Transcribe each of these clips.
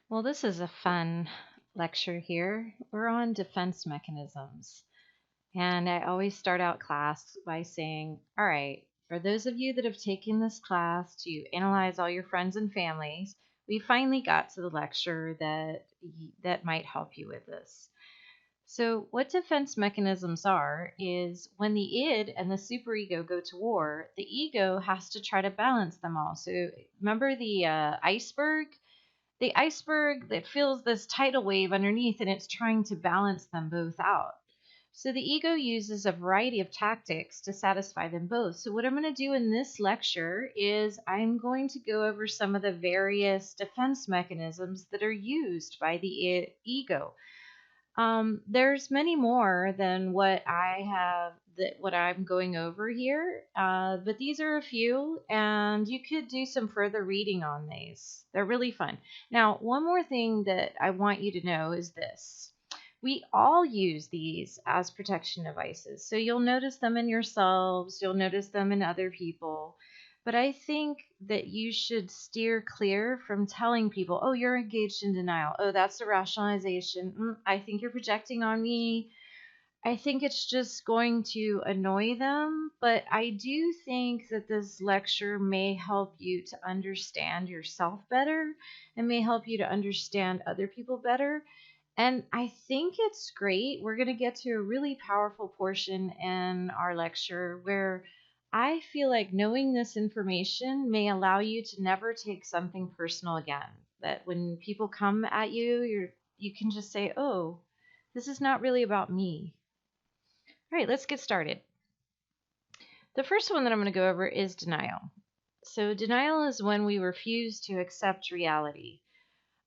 Well, this is a fun lecture here. We're on defense mechanisms. And I always start out class by saying, all right, for those of you that have taken this class to analyze all your friends and families, we finally got to the lecture that might help you with this. So, what defense mechanisms are is when the id and the superego go to war, the ego has to try to balance them all. So, remember the iceberg? The iceberg that feels this tidal wave underneath, and it's trying to balance them both out. So the ego uses a variety of tactics to satisfy them both. So what I'm going to do in this lecture is I'm going to go over some of the various defense mechanisms that are used by the ego. There's many more than what I'm going over here, but these are a few, and you could do some further reading on these. They're really fun. Now, one more thing that I want you to know is this. We all use these as protection devices. So you'll notice them in yourselves, you'll notice them in other people. But I think that you should steer clear from telling people, oh, you're engaged in denial. Oh, that's a rationalization. I think you're projecting on me. I think it's just going to annoy them. But I do think that this lecture may help you to understand yourself better and may help you to understand other people better. And I think it's great. We're going to get to a really powerful portion in our lecture where I feel like knowing this information may allow you to never take something personal again. That when people come at you, you can just say, "Oh, this is not really about me." All right, let's get started. The first one that I'm going to go over is denial. So denial is when we refuse to accept reality.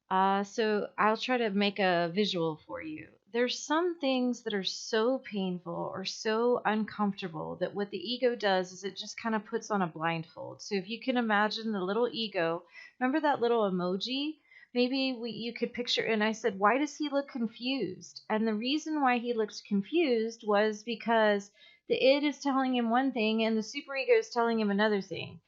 So I'll try to make a visual for you. There's some things that are so painful or so uncomfortable that what the ego does is it just kind of puts on a blindfold. So if you can imagine the little ego, remember that little emoji? Maybe you could picture, and I said, why does he look confused? And the reason why he looks confused was because the id is telling him one thing and the superego is telling him another thing.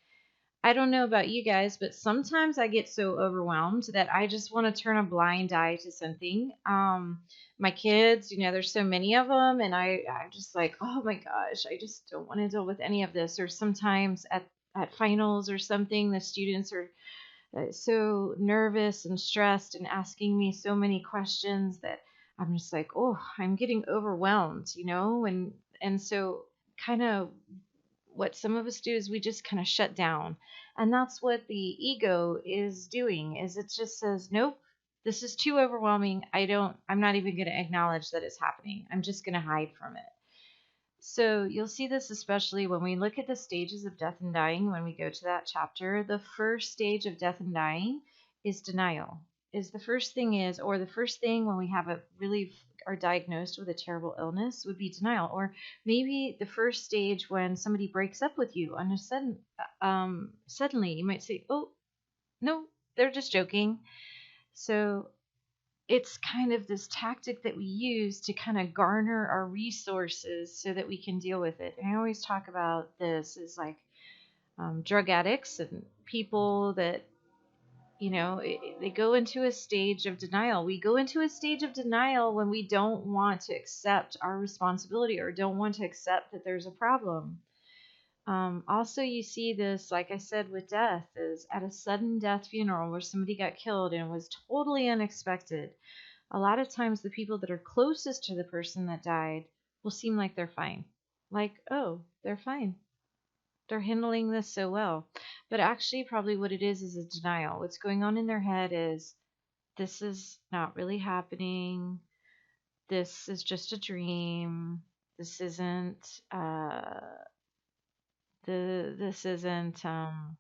I don't know about you guys, but sometimes I get so overwhelmed that I just want to turn a blind eye to something. My kids, there's so many of them, and I'm just like, oh my gosh, I just don't want to deal with any of this. Or sometimes at finals or something, the students are so nervous and stressed and asking me so many questions that I'm just like, oh, I'm getting overwhelmed. And so kind of what some of us do is we just kind of shut down. And that's what the ego is doing is it just says, nope, this is too overwhelming. I'm not even going to acknowledge that it's happening. I'm just going to hide from it. So you'll see this especially when we look at the stages of death and dying. When we go to that chapter, the first stage of death and dying is denial. Is the first thing is, or the first thing when we have a really are diagnosed with a terrible illness would be denial, or maybe the first stage when somebody breaks up with you on a suddenly you might say, oh no, they're just joking. So it's kind of this tactic that we use to kind of garner our resources so that we can deal with it. And I always talk about this as like drug addicts and people that, they go into a stage of denial. We go into a stage of denial when we don't want to accept our responsibility or don't want to accept that there's a problem. Also, you see this, like I said, with death, is at a sudden death funeral where somebody got killed and it was totally unexpected. A lot of times the people that are closest to the person that died will seem like they're fine. Like, oh, they're fine. They're handling this so well. But actually, probably what it is a denial. What's going on in their head is this is not really happening. This is just a dream. This isn't, this isn't, I'm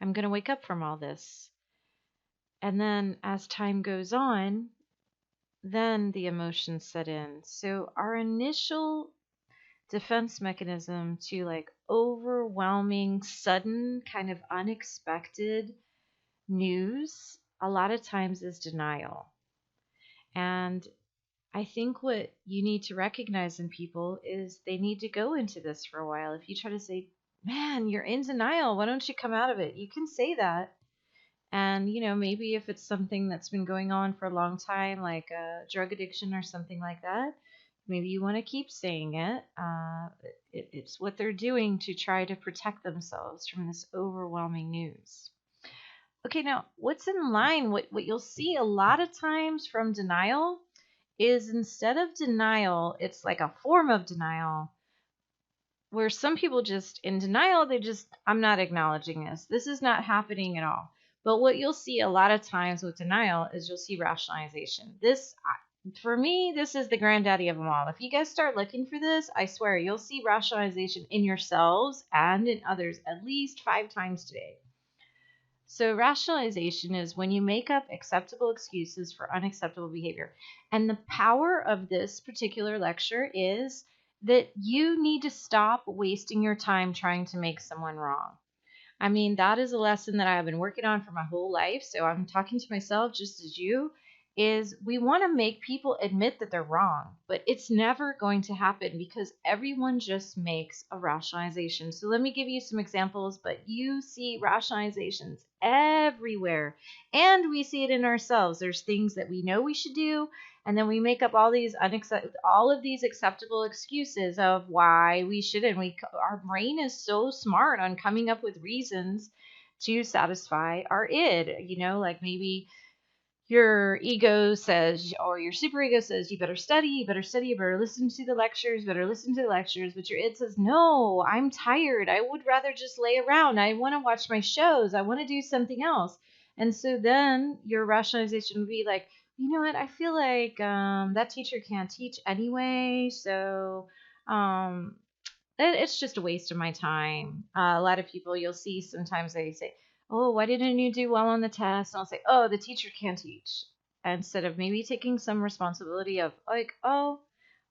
going to wake up from all this. And then as time goes on, then the emotions set in. So our initial defense mechanism to like overwhelming, sudden, kind of unexpected news, a lot of times is denial. And I think what you need to recognize in people is they need to go into this for a while. If you try to say, man, you're in denial, why don't you come out of it? You can say that. And, maybe if it's something that's been going on for a long time, like a drug addiction or something like that, maybe you want to keep saying it. It's what they're doing to try to protect themselves from this overwhelming news. Okay, now what's in line, what you'll see a lot of times from denial is instead of denial, it's like a form of denial where some people just in denial, I'm not acknowledging this. This is not happening at all. But what you'll see a lot of times with denial is you'll see rationalization. For me, this is the granddaddy of them all. If you guys start looking for this, I swear you'll see rationalization in yourselves and in others at least 5 times today. So, rationalization is when you make up acceptable excuses for unacceptable behavior. And the power of this particular lecture is that you need to stop wasting your time trying to make someone wrong. I mean, that is a lesson that I've been working on for my whole life. So I'm talking to myself just as you is we want to make people admit that they're wrong, but it's never going to happen because everyone just makes a rationalization. So let me give you some examples, but you see rationalizations everywhere and we see it in ourselves. There's things that we know we should do, and then we make up all of these acceptable excuses of why we shouldn't. Our brain is so smart on coming up with reasons to satisfy our id. Like maybe your ego says, or your superego says, you better study, you better study, you better listen to the lectures, but your id says, no, I'm tired. I would rather just lay around. I want to watch my shows. I want to do something else. And so then your rationalization would be like, you know what? I feel like that teacher can't teach anyway. So it's just a waste of my time. A lot of people you'll see sometimes they say, oh, why didn't you do well on the test? And I'll say, oh, the teacher can't teach. Instead of maybe taking some responsibility of like, oh,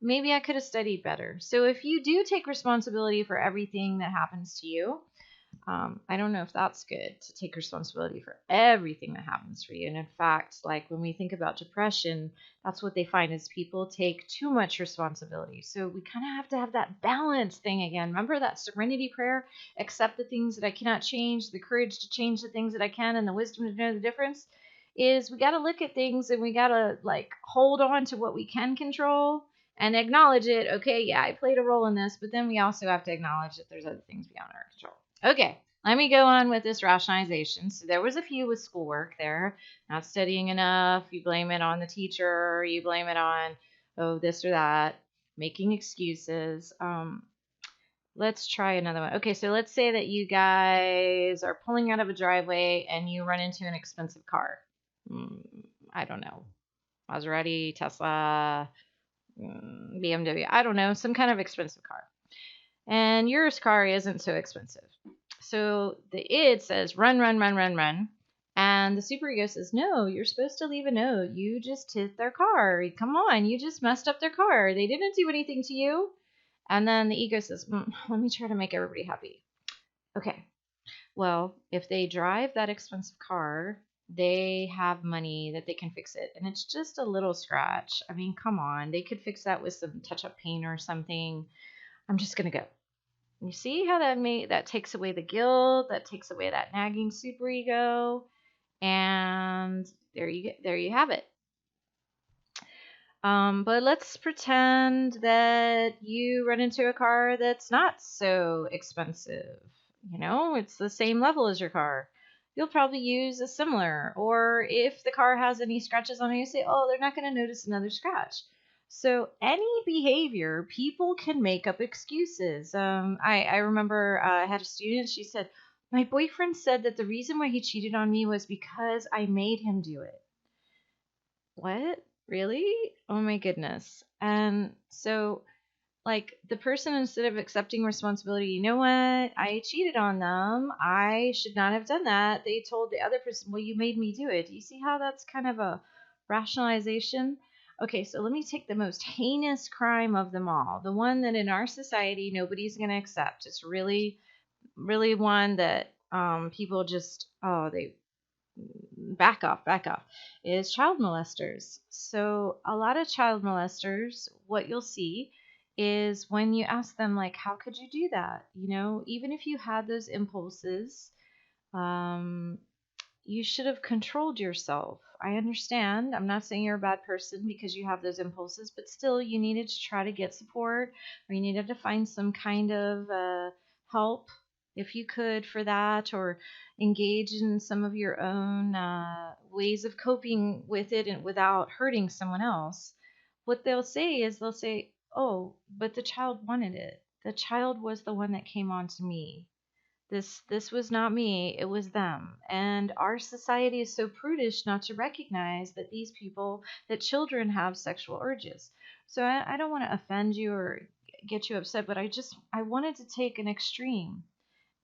maybe I could have studied better. So if you do take responsibility for everything that happens to you, I don't know if that's good to take responsibility for everything that happens for you. And in fact, like when we think about depression, that's what they find is people take too much responsibility. So we kind of have to have that balance thing again. Remember that serenity prayer? Accept the things that I cannot change, the courage to change the things that I can, and the wisdom to know the difference. Is we got to look at things and we got to like hold on to what we can control and acknowledge it. Okay, yeah, I played a role in this, but then we also have to acknowledge that there's other things beyond our control. Okay, let me go on with this rationalization. So there was a few with schoolwork there. Not studying enough. You blame it on the teacher. You blame it on, oh, this or that. Making excuses. Let's try another one. Okay, so let's say that you guys are pulling out of a driveway and you run into an expensive car. I don't know. Maserati, Tesla, BMW. I don't know. Some kind of expensive car. And your car isn't so expensive. So the id says, run, run, run, run, run. And the superego says, no, you're supposed to leave a note. You just hit their car. Come on, you just messed up their car. They didn't do anything to you. And then the ego says, let me try to make everybody happy. Okay, well, if they drive that expensive car, they have money that they can fix it. And it's just a little scratch. I mean, come on. They could fix that with some touch-up paint or something. I'm just going to go. You see how that takes away the guilt, that takes away that nagging superego, and there you have it. But let's pretend that you run into a car that's not so expensive. It's the same level as your car. You'll probably use a similar, or if the car has any scratches on it, you say, oh, they're not going to notice another scratch. So any behavior, people can make up excuses. I remember I had a student, she said, my boyfriend said that the reason why he cheated on me was because I made him do it. What? Really? Oh my goodness. And so like the person, instead of accepting responsibility, you know what? I cheated on them. I should not have done that. They told the other person, well, you made me do it. Do you see how that's kind of a rationalization? Okay, so let me take the most heinous crime of them all. The one that in our society nobody's going to accept. It's really, really one that people just, oh, they back off, is child molesters. So a lot of child molesters, what you'll see is when you ask them, like, how could you do that? Even if you had those impulses, um, you should have controlled yourself. I understand. I'm not saying you're a bad person because you have those impulses, but still, you needed to try to get support, or you needed to find some kind of help if you could for that, or engage in some of your own ways of coping with it and without hurting someone else. What they'll say is they'll say, "Oh, but the child wanted it. The child was the one that came on to me. This was not me, it was them." And our society is so prudish not to recognize that these people, that children have sexual urges. So I don't want to offend you or get you upset, but I wanted to take an extreme.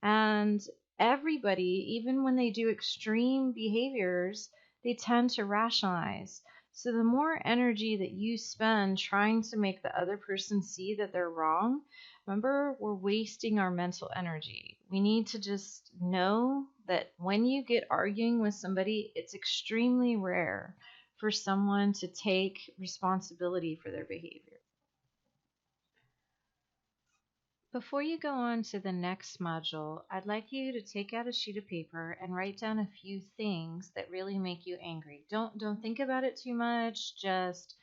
And everybody, even when they do extreme behaviors, they tend to rationalize. So the more energy that you spend trying to make the other person see that they're wrong, remember, we're wasting our mental energy. We need to just know that when you get arguing with somebody, it's extremely rare for someone to take responsibility for their behavior. Before you go on to the next module, I'd like you to take out a sheet of paper and write down a few things that really make you angry. Don't think about it too much. Just,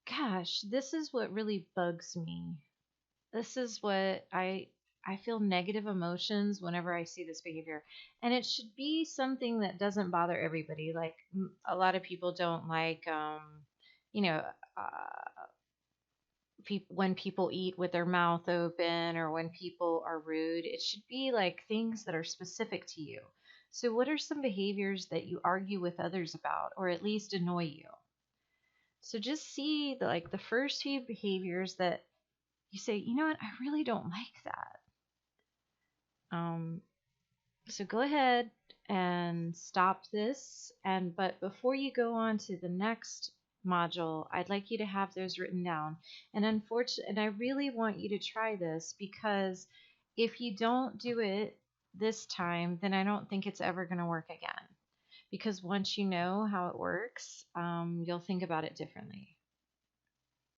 gosh, this is what really bugs me. This is what I feel negative emotions whenever I see this behavior. And it should be something that doesn't bother everybody. Like a lot of people don't like you know, when people eat with their mouth open, or when people are rude. It should be like things that are specific to you. So, what are some behaviors that you argue with others about, or at least annoy you? So, just see like the first few behaviors that you say, you know what, I really don't like that. Um, so go ahead and stop this. But before you go on to the next module, I'd like you to have those written down. And I really want you to try this, because if you don't do it this time, then I don't think it's ever going to work again. Because once you know how it works, you'll think about it differently.